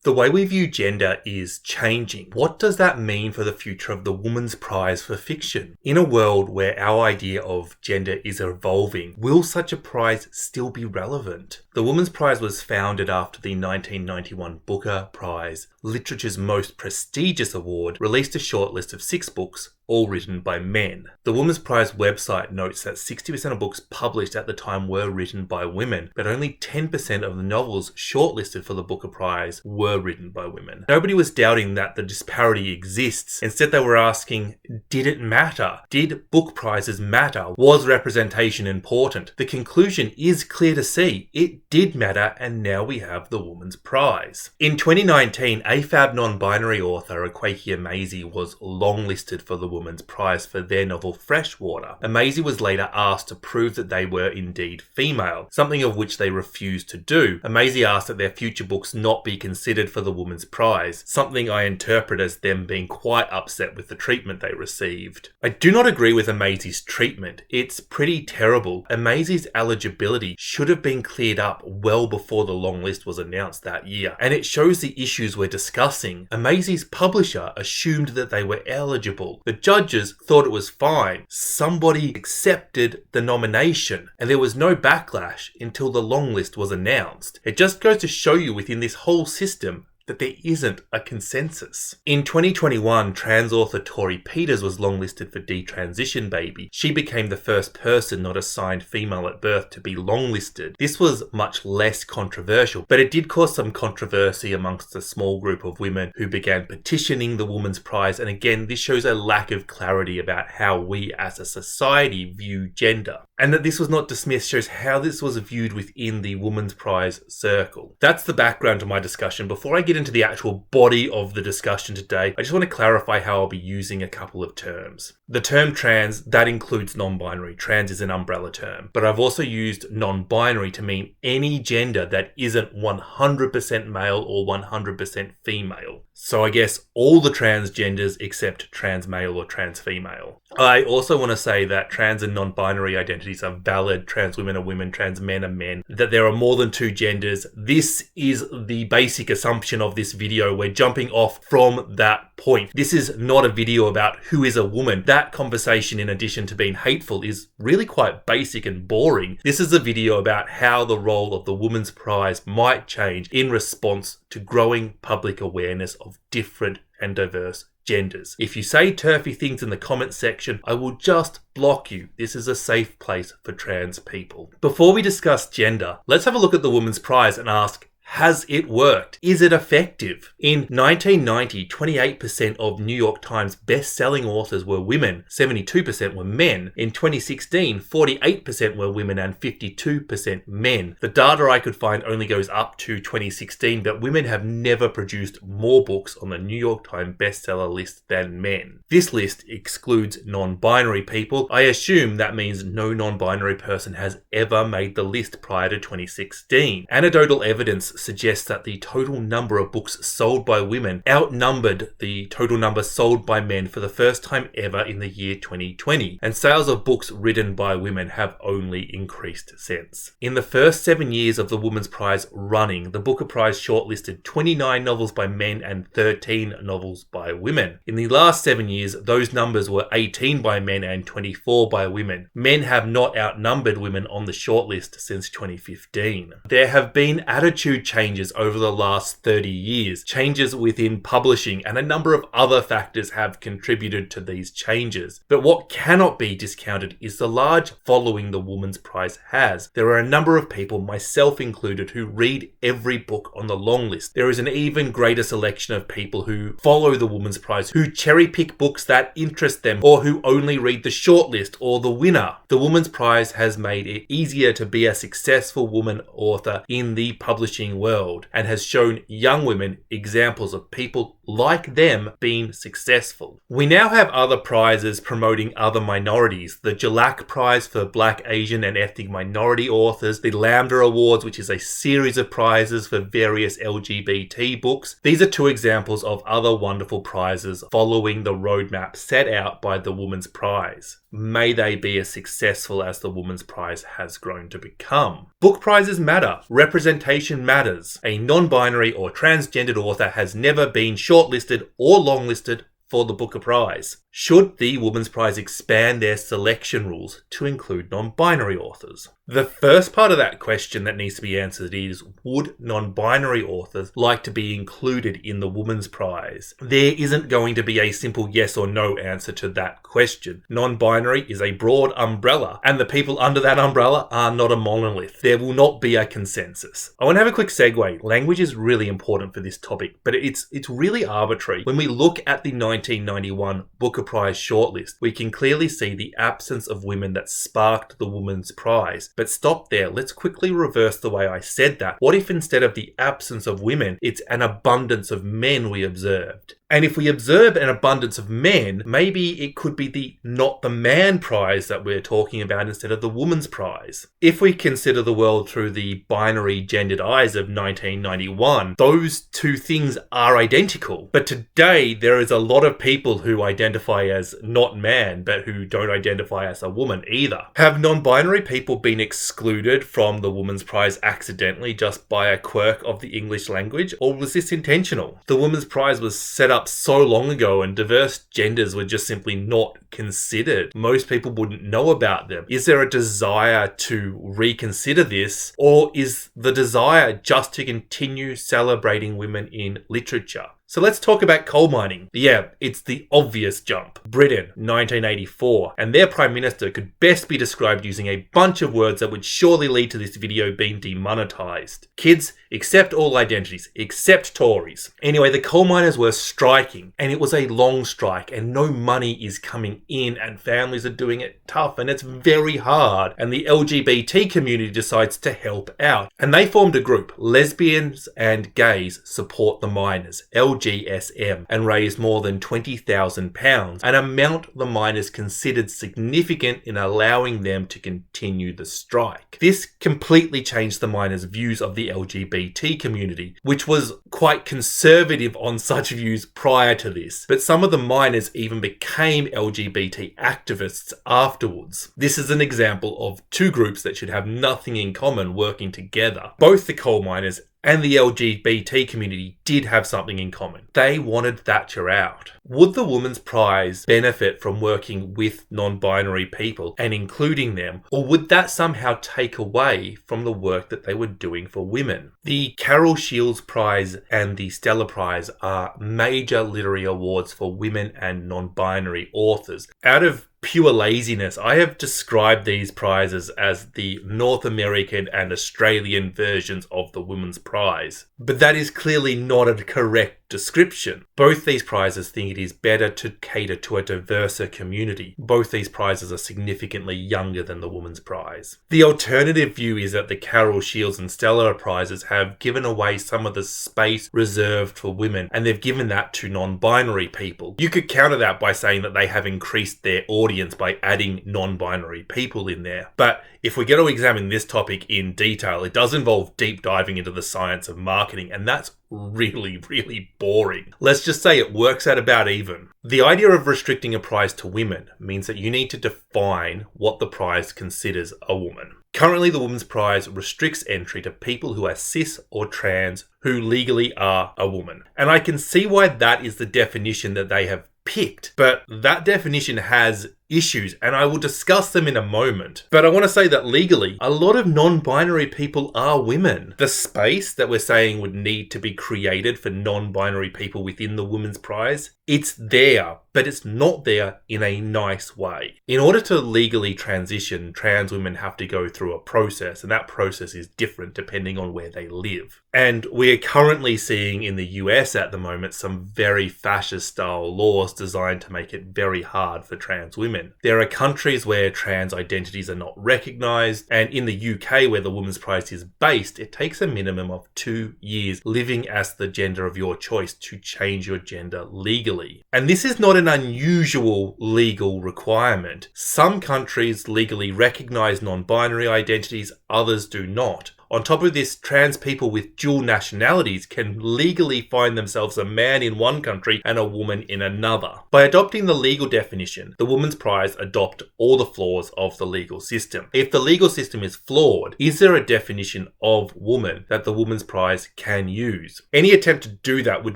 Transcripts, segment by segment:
The way we view gender is changing. What does that mean for the future of the Woman's Prize for fiction? In a world where our idea of gender is evolving, will such a prize still be relevant? The Woman's Prize was founded after the 1991 Booker Prize, literature's most prestigious award, released a short list of 6 books, all written by men. The Women's Prize website notes that 60% of books published at the time were written by women, but only 10% of the novels shortlisted for the Booker Prize were written by women. Nobody was doubting that the disparity exists. Instead, they were asking, did it matter? Did book prizes matter? Was representation important? The conclusion is clear to see. It did matter, and now we have the Women's Prize. In 2019, AFAB non-binary author Akwaeke Maisie was longlisted for the Women's Prize for their novel Freshwater. Maisie was later asked to prove that they were indeed female, something of which they refused to do. Maisie asked that their future books not be considered for the Women's Prize, something I interpret as them being quite upset with the treatment they received. I do not agree with Maisie's treatment. It's pretty terrible. Maisie's eligibility should have been cleared up well before the long list was announced that year, and it shows the issues we're discussing. Maisie's publisher assumed that they were eligible. The judges thought it was fine. Somebody accepted the nomination, and there was no backlash until the long list was announced. It just goes to show you within this whole system that there isn't a consensus. In 2021, trans author Tori Peters was longlisted for Detransition Baby. She became the first person not assigned female at birth to be longlisted. This was much less controversial, but it did cause some controversy amongst a small group of women who began petitioning the Women's Prize, and again, this shows a lack of clarity about how we as a society view gender. And that this was not dismissed shows how this was viewed within the Women's Prize circle. That's the background to my discussion. Before I get into the actual body of the discussion today, I just want to clarify how I'll be using a couple of terms. The term trans, that includes non-binary. Trans is an umbrella term. But I've also used non-binary to mean any gender that isn't 100% male or 100% female. So I guess all the transgenders except trans male or trans female. I also want to say that trans and non-binary identities are valid. Trans women are women, trans men are men, that there are more than 2 genders. This is the basic assumption of this video. We're jumping off from that point. This is not a video about who is a woman. That conversation, in addition to being hateful, is really quite basic and boring. This is a video about how the role of the Women's Prize might change in response to growing public awareness of different and diverse genders. If you say turfy things in the comment section, I will just block you. This is a safe place for trans people. Before we discuss gender, let's have a look at the Women's Prize and ask, has it worked? Is it effective? In 1990, 28% of New York Times best-selling authors were women, 72% were men. In 2016, 48% were women and 52% men. The data I could find only goes up to 2016, but women have never produced more books on the New York Times bestseller list than men. This list excludes non-binary people. I assume that means no non-binary person has ever made the list prior to 2016. Anecdotal evidence suggests that the total number of books sold by women outnumbered the total number sold by men for the first time ever in the year 2020, and sales of books written by women have only increased since. In the first 7 years of the Women's Prize running, the Booker Prize shortlisted 29 novels by men and 13 novels by women. In the last 7 years, those numbers were 18 by men and 24 by women. Men have not outnumbered women on the shortlist since 2015. There have been attitude changes over the last 30 years, changes within publishing, and a number of other factors have contributed to these changes. But what cannot be discounted is the large following the Women's Prize has. There are a number of people, myself included, who read every book on the long list. There is an even greater selection of people who follow the Women's Prize, who cherry pick books that interest them, or who only read the shortlist or the winner. The Women's Prize has made it easier to be a successful woman author in the publishing world, and has shown young women examples of people like them, been successful. We now have other prizes promoting other minorities. The Jalak Prize for Black, Asian and ethnic minority authors, the Lambda Awards, which is a series of prizes for various LGBT books. These are two examples of other wonderful prizes following the roadmap set out by the Women's Prize. May they be as successful as the Women's Prize has grown to become. Book prizes matter. Representation matters. A non-binary or transgendered author has never been shortlisted or longlisted for the Booker Prize. Should the Women's Prize expand their selection rules to include non-binary authors? The first part of that question that needs to be answered is, would non-binary authors like to be included in the Women's Prize? There isn't going to be a simple yes or no answer to that question. Non-binary is a broad umbrella, and the people under that umbrella are not a monolith. There will not be a consensus. I want to have a quick segue. Language is really important for this topic, but it's really arbitrary. When we look at the 1991 Booker Prize shortlist, we can clearly see the absence of women that sparked the Women's Prize. But stop there. Let's quickly reverse the way I said that. What if instead of the absence of women, it's an abundance of men we observed? And if we observe an abundance of men, maybe it could be the not the man prize that we're talking about instead of the woman's prize. If we consider the world through the binary gendered eyes of 1991, those two things are identical. But today, there is a lot of people who identify as not man, but who don't identify as a woman either. Have non-binary people been excluded from the woman's prize accidentally just by a quirk of the English language? Or was this intentional? The woman's prize was set up so long ago and diverse genders were just simply not considered. Most people wouldn't know about them. Is there a desire to reconsider this, or is the desire just to continue celebrating women in literature? So let's talk about coal mining. Yeah, it's the obvious jump. Britain, 1984, and their Prime Minister could best be described using a bunch of words that would surely lead to this video being demonetized. Kids, accept all identities, except Tories. Anyway, the coal miners were striking, and it was a long strike, and no money is coming in, and families are doing it tough, and it's very hard, and the LGBT community decides to help out. And they formed a group, Lesbians and Gays Support the Miners, LGSM, and raised more than £20,000, an amount the miners considered significant in allowing them to continue the strike. This completely changed the miners' views of the LGBT community, which was quite conservative on such views prior to this, but some of the miners even became LGBT activists afterwards. This is an example of two groups that should have nothing in common working together. Both the coal miners and the LGBT community did have something in common. They wanted Thatcher out. Would the Women's Prize benefit from working with non-binary people and including them, or would that somehow take away from the work that they were doing for women? The Carol Shields Prize and the Stella Prize are major literary awards for women and non-binary authors. Out of pure laziness, I have described these prizes as the North American and Australian versions of the Women's Prize. But that is clearly not a correct description. Both these prizes think it is better to cater to a diverser community. Both these prizes are significantly younger than the Women's Prize. The alternative view is that the Carol Shields and Stella prizes have given away some of the space reserved for women, and they've given that to non-binary people. You could counter that by saying that they have increased their audience by adding non-binary people in there. But if we're going to examine this topic in detail, it does involve deep diving into the science of marketing, and that's really, really boring. Let's just say it works out about even. The idea of restricting a prize to women means that you need to define what the prize considers a woman. Currently, the Women's Prize restricts entry to people who are cis or trans who legally are a woman. And I can see why that is the definition that they have picked, but that definition has issues, and I will discuss them in a moment. But I want to say that legally, a lot of non-binary people are women. The space that we're saying would need to be created for non-binary people within the Women's Prize, it's there, but it's not there in a nice way. In order to legally transition, trans women have to go through a process, and that process is different depending on where they live. And we're currently seeing in the US at the moment some very fascist style laws designed to make it very hard for trans women. women. There are countries where trans identities are not recognised, and in the UK where the Women's Prize is based, it takes a minimum of 2 years living as the gender of your choice to change your gender legally. And this is not an unusual legal requirement. Some countries legally recognise non-binary identities, others do not. On top of this, trans people with dual nationalities can legally find themselves a man in one country and a woman in another. By adopting the legal definition, the Women's Prize adopt all the flaws of the legal system. If the legal system is flawed, is there a definition of woman that the Women's Prize can use? Any attempt to do that would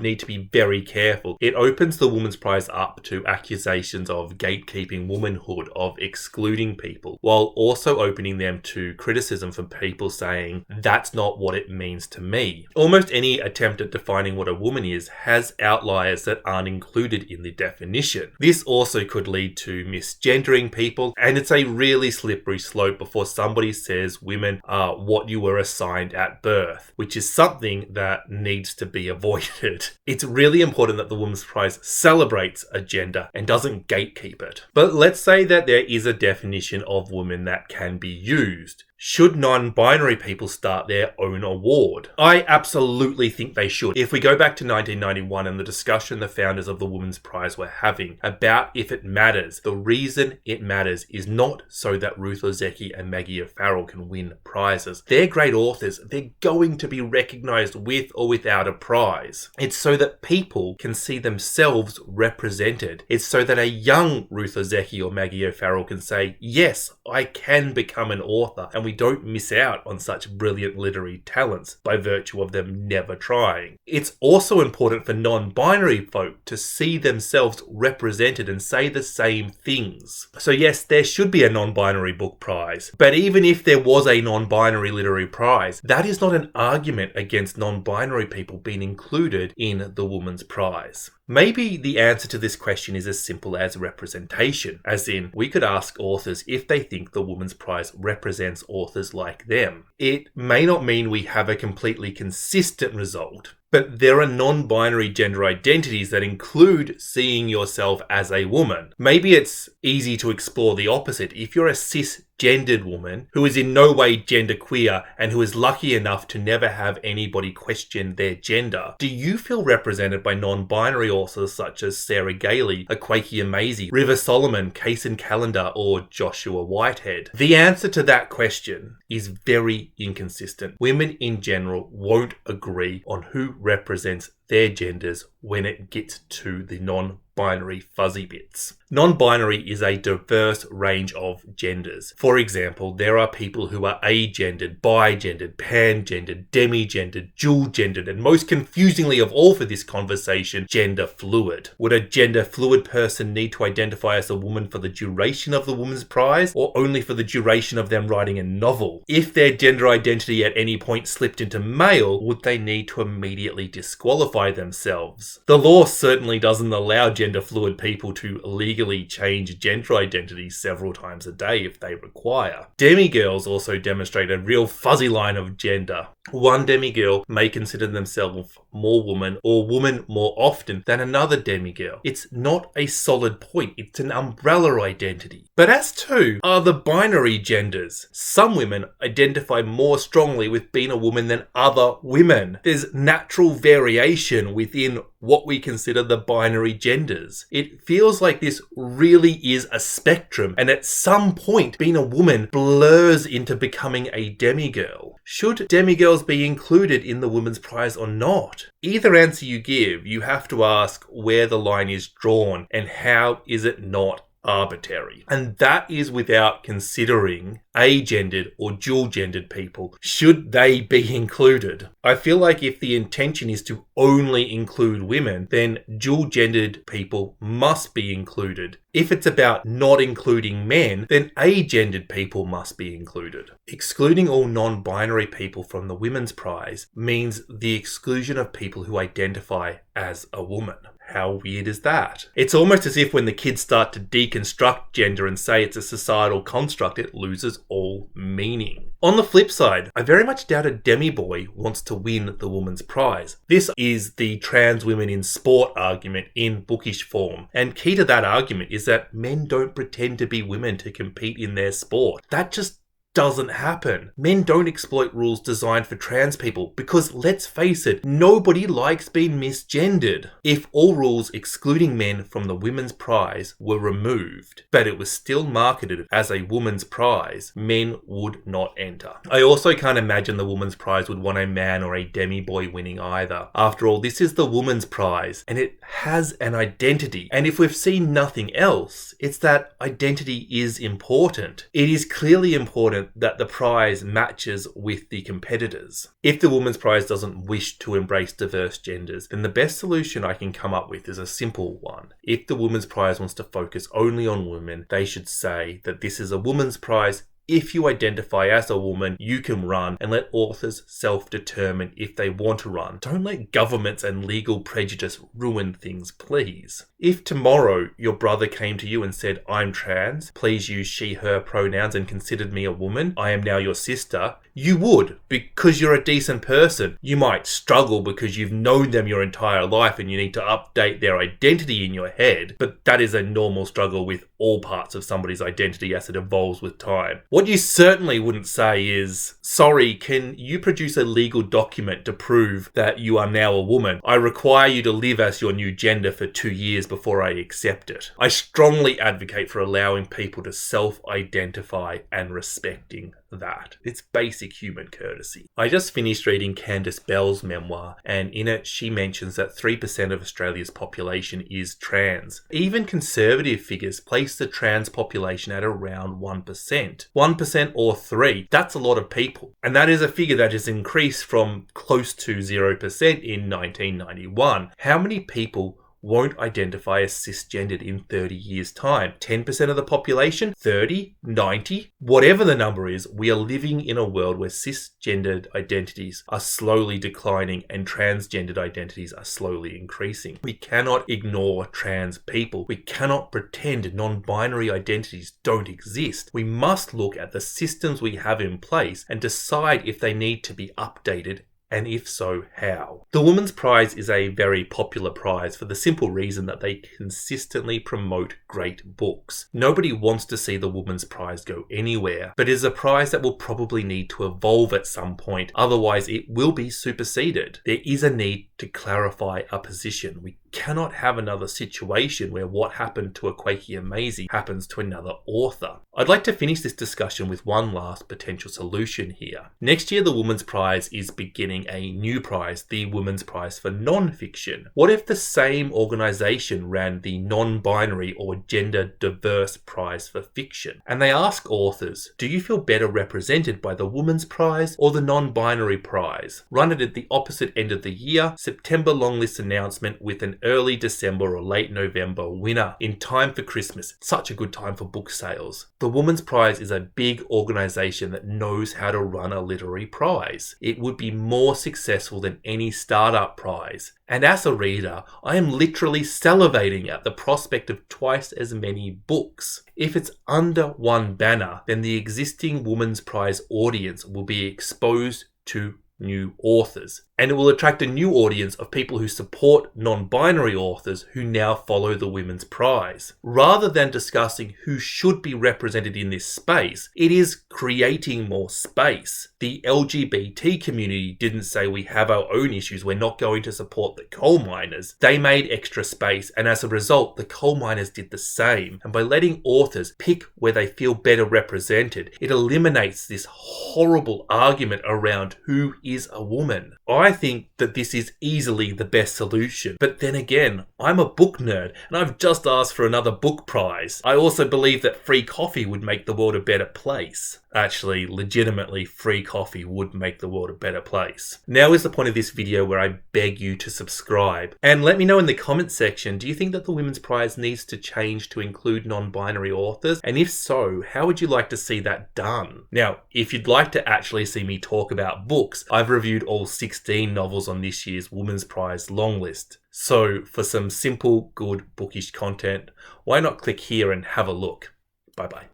need to be very careful. It opens the Women's Prize up to accusations of gatekeeping womanhood, of excluding people, while also opening them to criticism from people saying, that's not what it means to me. Almost any attempt at defining what a woman is has outliers that aren't included in the definition. This also could lead to misgendering people, and it's a really slippery slope before somebody says women are what you were assigned at birth, which is something that needs to be avoided. It's really important that the Women's Prize celebrates a gender and doesn't gatekeep it. But let's say that there is a definition of women that can be used. Should non-binary people start their own award? I absolutely think they should. If we go back to 1991 and the discussion the founders of the Women's Prize were having about if it matters, the reason it matters is not so that Ruth Ozeki and Maggie O'Farrell can win prizes. They're great authors. They're going to be recognised with or without a prize. It's so that people can see themselves represented. It's so that a young Ruth Ozeki or Maggie O'Farrell can say, yes, I can become an author, and we don't miss out on such brilliant literary talents by virtue of them never trying. It's also important for non-binary folk to see themselves represented and say the same things. So yes, there should be a non-binary book prize, but even if there was a non-binary literary prize, that is not an argument against non-binary people being included in the Women's Prize. Maybe the answer to this question is as simple as representation, as in, we could ask authors if they think the Women's Prize represents authors like them. It may not mean we have a completely consistent result, but there are non-binary gender identities that include seeing yourself as a woman. Maybe it's easy to explore the opposite. If you're a cisgendered woman who is in no way genderqueer and who is lucky enough to never have anybody question their gender, do you feel represented by non-binary authors such as Sarah Gailey, Akwakia Maisie, River Solomon, Kaysen Callender, or Joshua Whitehead? The answer to that question is very inconsistent. Women in general won't agree on who represents their genders when it gets to the non-binary fuzzy bits. Non-binary is a diverse range of genders. For example, there are people who are agendered, bigendered, pangendered, demigendered, dual-gendered, and most confusingly of all for this conversation, gender fluid. Would a gender fluid person need to identify as a woman for the duration of the Women's Prize, or only for the duration of them writing a novel? If their gender identity at any point slipped into male, would they need to immediately disqualify themselves? The law certainly doesn't allow gender fluid people to legally change gender identities several times a day if they require. Demigirls also demonstrate a real fuzzy line of gender. One demigirl may consider themselves more woman or woman more often than another demigirl. It's not a solid point, it's an umbrella identity. But as to are the binary genders, some women identify more strongly with being a woman than other women. There's natural variation within what we consider the binary genders. It feels like this really is a spectrum, and at some point being a woman blurs into becoming a demigirl. Should demigirls be included in the Women's Prize or not? Either answer you give, you have to ask where the line is drawn and how is it not arbitrary. And that is without considering agendered or dual-gendered people. Should they be included? I feel like if the intention is to only include women, then dual-gendered people must be included. If it's about not including men, then agendered people must be included. Excluding all non-binary people from the Women's Prize means the exclusion of people who identify as a woman. How weird is that? It's almost as if when the kids start to deconstruct gender and say it's a societal construct, it loses all meaning. On the flip side, I very much doubt a demi-boy wants to win the woman's prize. This is the trans women in sport argument in bookish form. And key to that argument is that men don't pretend to be women to compete in their sport. That just doesn't happen. Men don't exploit rules designed for trans people because, let's face it, nobody likes being misgendered. If all rules excluding men from the women's prize were removed, but it was still marketed as a woman's prize, men would not enter. I also can't imagine the woman's prize would want a man or a demi-boy winning either. After all, this is the woman's prize and it has an identity. And if we've seen nothing else, it's that identity is important. It is clearly important that the prize matches with the competitors. If the women's prize doesn't wish to embrace diverse genders, then the best solution I can come up with is a simple one. If the women's prize wants to focus only on women, they should say that this is a woman's prize. If you identify as a woman, you can run, and let authors self-determine if they want to run. Don't let governments and legal prejudice ruin things, please. If tomorrow your brother came to you and said, "I'm trans, please use she, her pronouns and considered me a woman, I am now your sister," you would, because you're a decent person. You might struggle because you've known them your entire life and you need to update their identity in your head, but that is a normal struggle with all parts of somebody's identity as it evolves with time. What you certainly wouldn't say is, "Sorry, can you produce a legal document to prove that you are now a woman? I require you to live as your new gender for 2 years before I accept it." I strongly advocate for allowing people to self-identify and respecting that. It's basic human courtesy. I just finished reading Candice Bell's memoir, and in it she mentions that 3% of Australia's population is trans. Even conservative figures place the trans population at around 1%. 1% or 3, that's a lot of people. And that is a figure that has increased from close to 0% in 1991. How many people won't identify as cisgendered in 30 years' time? 10% of the population? 30? 90? Whatever the number is, we are living in a world where cisgendered identities are slowly declining and transgendered identities are slowly increasing. We cannot ignore trans people. We cannot pretend non-binary identities don't exist. We must look at the systems we have in place and decide if they need to be updated, and if so, how? The Women's Prize is a very popular prize for the simple reason that they consistently promote great books. Nobody wants to see the Women's Prize go anywhere, but it is a prize that will probably need to evolve at some point, otherwise it will be superseded. There is a need to clarify a position. We cannot have another situation where what happened to Akwaeke Maisie happens to another author. I'd like to finish this discussion with one last potential solution here. Next year, the Women's Prize is beginning a new prize, the Women's Prize for Non-Fiction. What if the same organisation ran the non-binary or gender diverse prize for fiction? And they ask authors, do you feel better represented by the Women's Prize or the non-binary prize? Run it at the opposite end of the year, September longlist announcement with an early December or late November winner in time for Christmas. Such a good time for book sales. The Women's Prize is a big organisation that knows how to run a literary prize. It would be more successful than any startup prize. And as a reader, I am literally salivating at the prospect of twice as many books. If it's under one banner, then the existing Women's Prize audience will be exposed to new authors, and it will attract a new audience of people who support non-binary authors who now follow the Women's Prize. Rather than discussing who should be represented in this space, it is creating more space. The LGBT community didn't say we have our own issues, we're not going to support the coal miners. They made extra space, and as a result, the coal miners did the same. And by letting authors pick where they feel better represented, it eliminates this horrible argument around who is a woman. I think that this is easily the best solution. But then again, I'm a book nerd and I've just asked for another book prize. I also believe that free coffee would make the world a better place. Actually, legitimately, free coffee would make the world a better place. Now is the point of this video where I beg you to subscribe. And let me know in the comment section, do you think that the Women's Prize needs to change to include non-binary authors? And if so, how would you like to see that done? Now, if you'd like to actually see me talk about books, I've reviewed all 16 novels on this year's Women's Prize long list. So for some simple, good bookish content, why not click here and have a look? Bye bye.